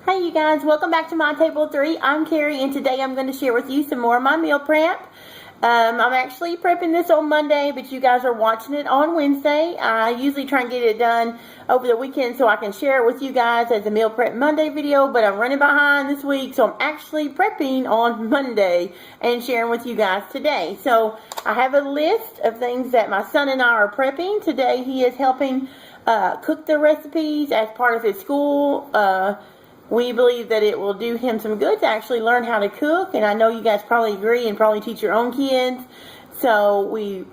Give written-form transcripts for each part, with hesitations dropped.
Hey you guys, welcome back to my table 3. I'm Keri, and today I'm going to share with you some more of my meal prep. I'm actually prepping this on Monday, but you guys are watching it on Wednesday. I usually try and get it done over the weekend so I can share it with you guys as a meal prep Monday video, but I'm running behind this week, so I'm actually prepping on Monday and sharing with you guys today. So I have a list of things that my son and I are prepping. Today he is helping cook the recipes as part of his school. We believe that it will do him some good to actually learn how to cook, and I know you guys probably agree and probably teach your own kids. So we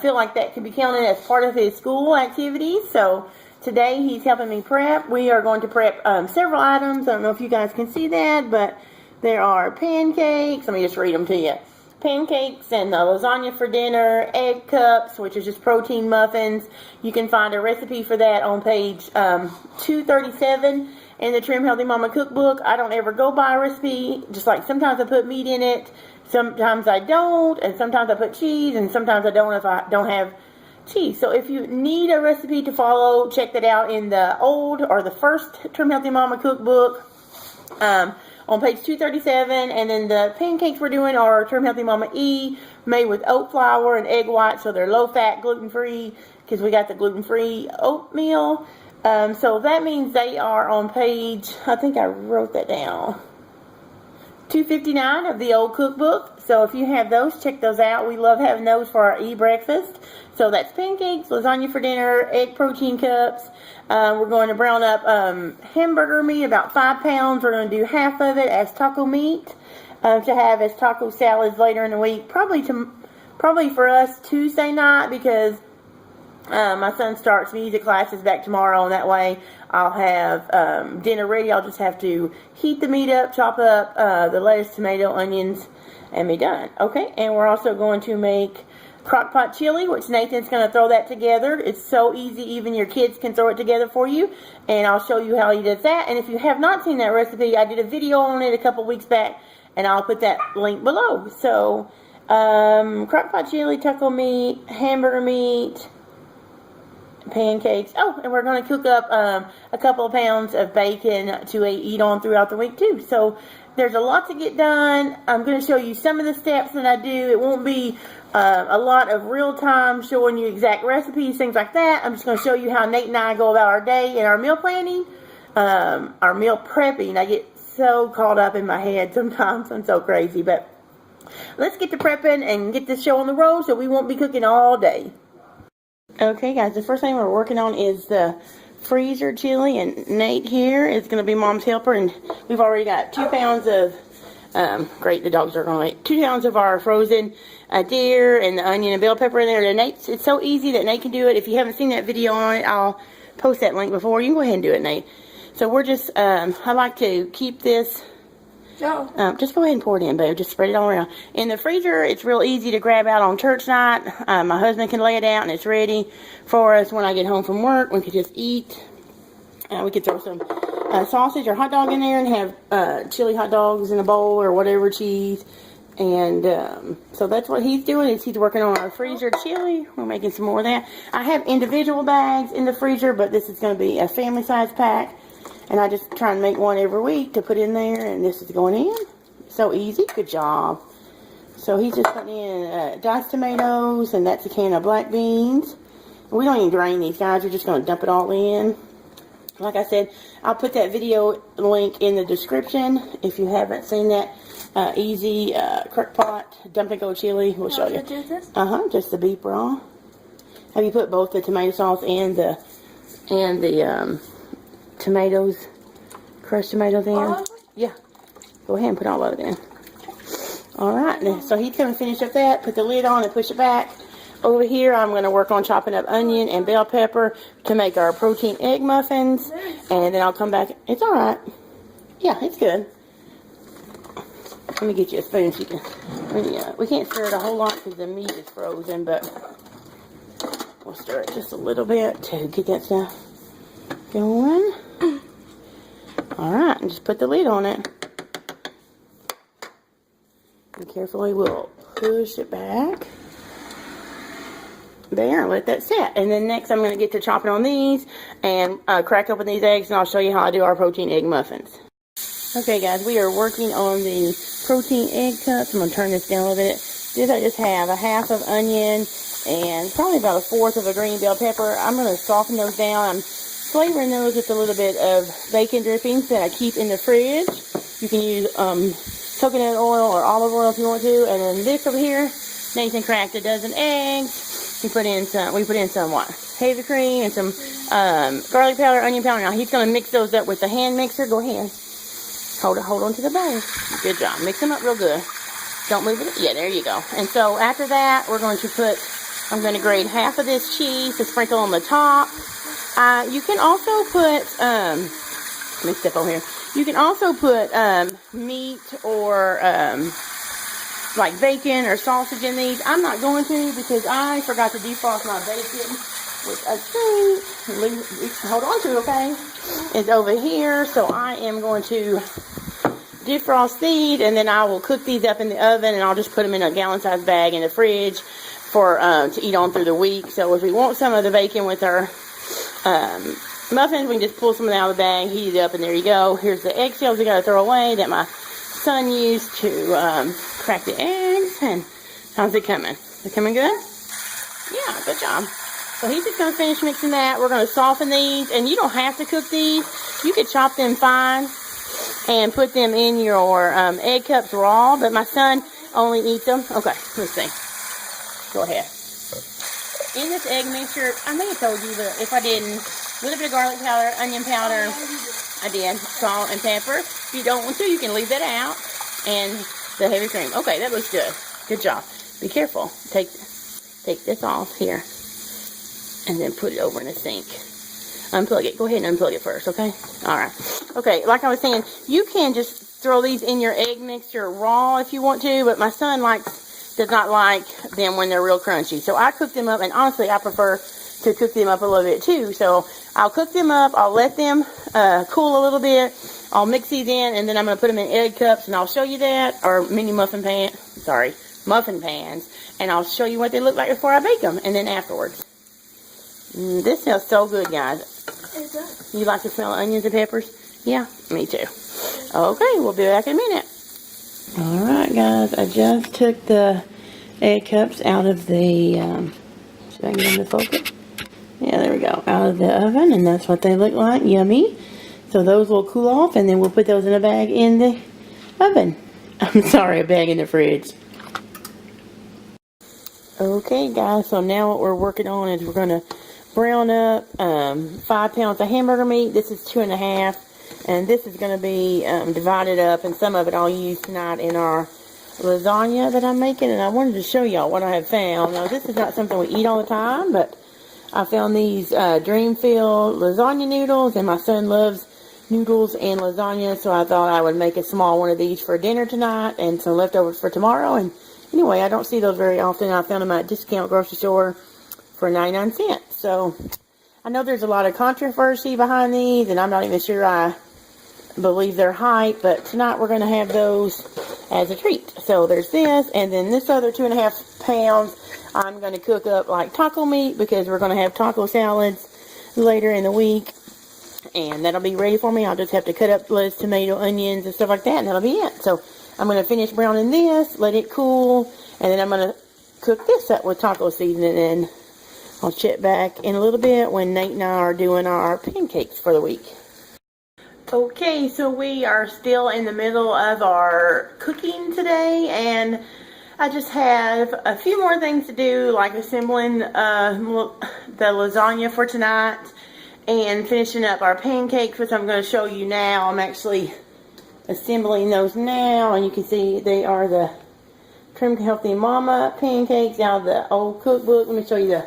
feel like that can be counted as part of his school activities. So today he's helping me prep. We are going to prep several items. I don't know if you guys can see that, but there are pancakes. Let me just read them to you. Pancakes and lasagna for dinner, egg cups, which is just protein muffins. You can find a recipe for that on page 237 in the Trim Healthy Mama cookbook. I don't ever go by a recipe, just like sometimes I put meat in it, sometimes I don't, and sometimes I put cheese, and sometimes I don't if I don't have cheese. So if you need a recipe to follow, check that out in the old or the first Trim Healthy Mama cookbook. On page 237, and then the pancakes we're doing are Trim Healthy Mama E, made with oat flour and egg whites, so they're low-fat, gluten-free, because we got the gluten-free oatmeal. So that means they are on page, I think I wrote that down, 259 of the old cookbook. So if you have those, check those out. We love having those for our e-breakfast. So that's pancakes, lasagna for dinner, egg protein cups. We're going to brown up hamburger meat, about 5 pounds. We're going to do half of it as taco meat to have as taco salads later in the week. Probably for us Tuesday night, because my son starts music classes back tomorrow, and that way I'll have dinner ready. I'll just have to heat the meat up, chop up the lettuce, tomato, onions, and be done. Okay, and we're also going to make crock pot chili, which Nathan's going to throw that together. It's so easy, even your kids can throw it together for you, and I'll show you how he does that. And if you have not seen that recipe, I did a video on it a couple weeks back, and I'll put that link below. So crock pot chili, taco meat, hamburger meat, pancakes. Oh, and we're going to cook up a couple of pounds of bacon to eat on throughout the week too. So there's a lot to get done. I'm going to show you some of the steps that I do. It won't be a lot of real time showing you exact recipes, things like that. I'm just going to show you how Nate and I go about our day and our meal planning, our meal prepping. I get so caught up in my head sometimes. I'm so crazy, but let's get to prepping and get this show on the road so we won't be cooking all day. Okay guys, the first thing we're working on is the freezer chili, and Nate here is going to be Mom's helper, and we've already got 2 pounds of, great, the dogs are going to eat, 2 pounds of our frozen deer and the onion and bell pepper in there. And Nate, it's so easy that Nate can do it. If you haven't seen that video on it, I'll post that link before. You can go ahead and do it, Nate. So we're just, I like to keep this. Just go ahead and pour it in, babe. Just spread it all around. In the freezer, it's real easy to grab out on church night. My husband can lay it out, and it's ready for us when I get home from work. We could just eat. We could throw some sausage or hot dog in there and have chili hot dogs in a bowl or whatever, cheese. And so that's what he's doing, is he's working on our freezer chili. We're making some more of that. I have individual bags in the freezer, but this is going to be a family size pack. And I just try and make one every week to put in there, and this is going in. So easy. Good job. So he's just putting in diced tomatoes, and that's a can of black beans. We don't even drain these, guys. We're just going to dump it all in. Like I said, I'll put that video link in the description if you haven't seen that. Easy crock pot dump and go chili. We'll show you. Just the beef raw. Have you put both the tomato sauce and the tomatoes, crushed tomatoes in? Yeah. Go ahead and put all of it in. Alright, so he's going to finish up that, put the lid on and push it back. Over here, I'm going to work on chopping up onion and bell pepper to make our protein egg muffins. And then I'll come back. It's alright. Yeah, it's good. Let me get you a spoon so you can, we can't stir it a whole lot because the meat is frozen, but we'll stir it just a little bit to get that stuff going. Alright, and just put the lid on it. And carefully we'll push it back. there, let that set. And then next I'm going to get to chopping on these and crack open these eggs, and I'll show you how I do our protein egg muffins. Okay guys, we are working on the protein egg cups. I'm going to turn this down a little bit. This I just have a half of onion and probably about a fourth of a green bell pepper. I'm going to soften those down. I'm flavoring those with a little bit of bacon drippings that I keep in the fridge. You can use coconut oil or olive oil if you want to. And then this over here, Nathan cracked a dozen eggs. We put in some what? Heavy cream and some garlic powder, onion powder. Now he's going to mix those up with the hand mixer. Go ahead. Hold on to the bowl. Good job. Mix them up real good. Don't move it. Yeah, there you go. And so after that, we're going to I'm going to grate half of this cheese to sprinkle on the top. You can also put, let me step over here. You can also put meat or like bacon or sausage in these. I'm not going to because I forgot to defrost my bacon with a treat. Hold on to it, okay? It's over here, so I am going to defrost these, and then I will cook these up in the oven, and I'll just put them in a gallon-sized bag in the fridge for to eat on through the week. So if we want some of the bacon with our muffins, we can just pull some of it out of the bag, heat it up, and there you go. Here's the eggshells we got to throw away that my son used to crack the eggs. And how's it coming? Is it coming good? Yeah, good job. So he's just going to finish mixing that. We're going to soften these, and you don't have to cook these. You could chop them fine and put them in your egg cups raw, but my son only eats them. Okay, let's see. Go ahead. In this egg mixture, I may have told you, but if I didn't, a little bit of garlic powder, onion powder, I did, salt and pepper. If you don't want to, you can leave that out, and the heavy cream. Okay, that looks good. Good job. Be careful. Take this off here, and then put it over in the sink. Unplug it. Go ahead and unplug it first, okay? Alright. Okay, like I was saying, you can just throw these in your egg mixture raw if you want to, but my son does not like them when they're real crunchy. So I cook them up, and honestly, I prefer to cook them up a little bit too. So I'll cook them up, I'll let them cool a little bit, I'll mix these in, and then I'm going to put them in egg cups, and I'll show you that, or mini muffin pans, and I'll show you what they look like before I bake them, and then afterwards. This smells so good, guys. It does. You like the smell of onions and peppers? Yeah, me too. Okay, we'll be back in a minute. Alright, guys, I just took the egg cups out of the, should I get them to focus? Yeah, there we go. Out of the oven, and that's what they look like. Yummy. So those will cool off, and then we'll put those in a bag in the oven. I'm sorry, a bag in the fridge. Okay, guys, so now what we're working on is we're going to brown up 5 pounds of hamburger meat. This is 2.5, and this is going to be divided up, and some of it I'll use tonight in our lasagna that I'm making. And I wanted to show y'all what I have found. Now, this is not something we eat all the time, but I found these dream-filled lasagna noodles, and my son loves noodles and lasagna, so I thought I would make a small one of these for dinner tonight and some leftovers for tomorrow. And anyway, I don't see those very often. I found them at a discount grocery store for 99 cents. So I know there's a lot of controversy behind these, and I'm not even sure I believe their height, but tonight we're going to have those as a treat. So there's this, and then this other 2.5 pounds I'm going to cook up like taco meat, because we're going to have taco salads later in the week, and that'll be ready for me. I'll just have to cut up lettuce, tomato, onions, and stuff like that, and that'll be it. So I'm going to finish browning this, let it cool, and then I'm going to cook this up with taco seasoning, and I'll check back in a little bit when Nate and I are doing our pancakes for the week. Okay, so we are still in the middle of our cooking today, and I just have a few more things to do, like assembling the lasagna for tonight and finishing up our pancakes, which I'm going to show you now. I'm actually assembling those now, and you can see they are the Trim Healthy Mama pancakes out of the old cookbook. Let me show you the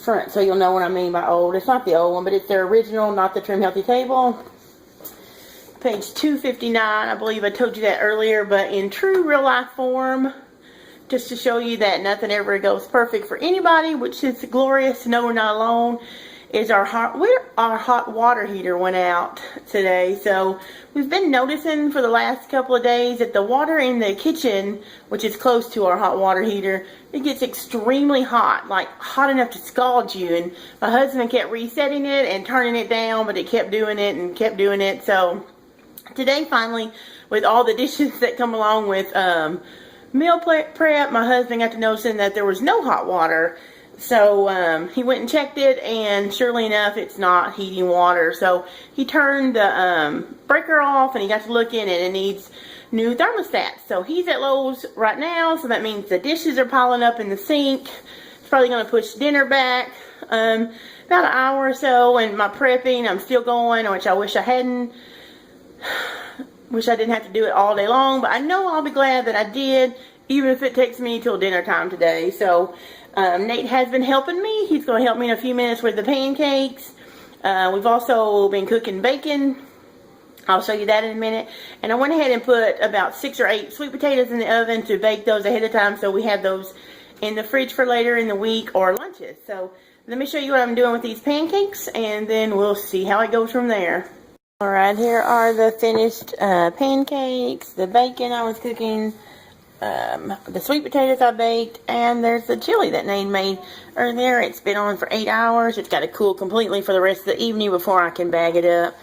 front so you'll know what I mean by old. It's not the old one, but it's their original, not the Trim Healthy table. Page 259, I believe I told you that earlier, but in true real life form, just to show you that nothing ever goes perfect for anybody, which is glorious to know we're not alone. is our hot water heater went out today. So we've been noticing for the last couple of days that the water in the kitchen, which is close to our hot water heater, it gets extremely hot, like hot enough to scald you. And my husband kept resetting it and turning it down, but it kept doing it and kept doing it. So today, finally, with all the dishes that come along with meal prep, my husband got to noticing that there was no hot water. So he went and checked it, and surely enough, it's not heating water. So he turned the breaker off, and he got to look in it. It needs new thermostats. So he's at Lowe's right now, so that means the dishes are piling up in the sink. It's probably going to push dinner back about an hour or so. And my prepping, I'm still going, which I wish I hadn't. Wish I didn't have to do it all day long, but I know I'll be glad that I did, even if it takes me till dinner time today. So Nate has been helping me. He's going to help me in a few minutes with the pancakes. We've also been cooking bacon. I'll show you that in a minute. And I went ahead and put about 6 or 8 sweet potatoes in the oven to bake those ahead of time, so we have those in the fridge for later in the week or lunches. So let me show you what I'm doing with these pancakes, and then we'll see how it goes from there. Alright, here are the finished pancakes, the bacon I was cooking, the sweet potatoes I baked, and there's the chili that Nate made earlier. It's been on for 8 hours. It's got to cool completely for the rest of the evening before I can bag it up.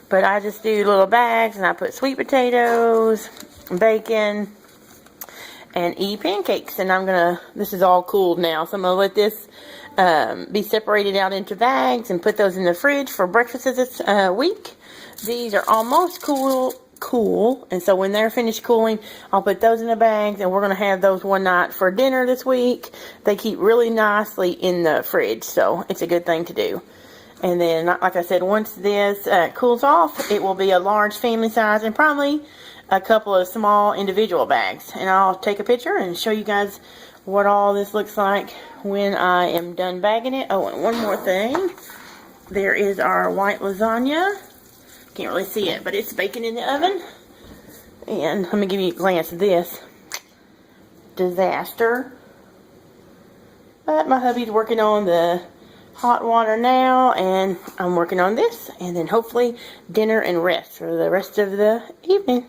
But I just do little bags, and I put sweet potatoes, bacon, and pancakes. And this is all cooled now, so I'm going to let this be separated out into bags and put those in the fridge for breakfast this week. These are almost cool, and so when they're finished cooling, I'll put those in the bags, and we're going to have those one night for dinner this week. They keep really nicely in the fridge, so it's a good thing to do. And then, like I said, once this cools off, it will be a large family size and probably a couple of small individual bags. And I'll take a picture and show you guys what all this looks like when I am done bagging it. Oh, and one more thing. There is our white lasagna. Can't really see it, but it's baking in the oven. And let me give you a glance at this. Disaster. But my hubby's working on the hot water now, and I'm working on this. And then hopefully dinner and rest for the rest of the evening.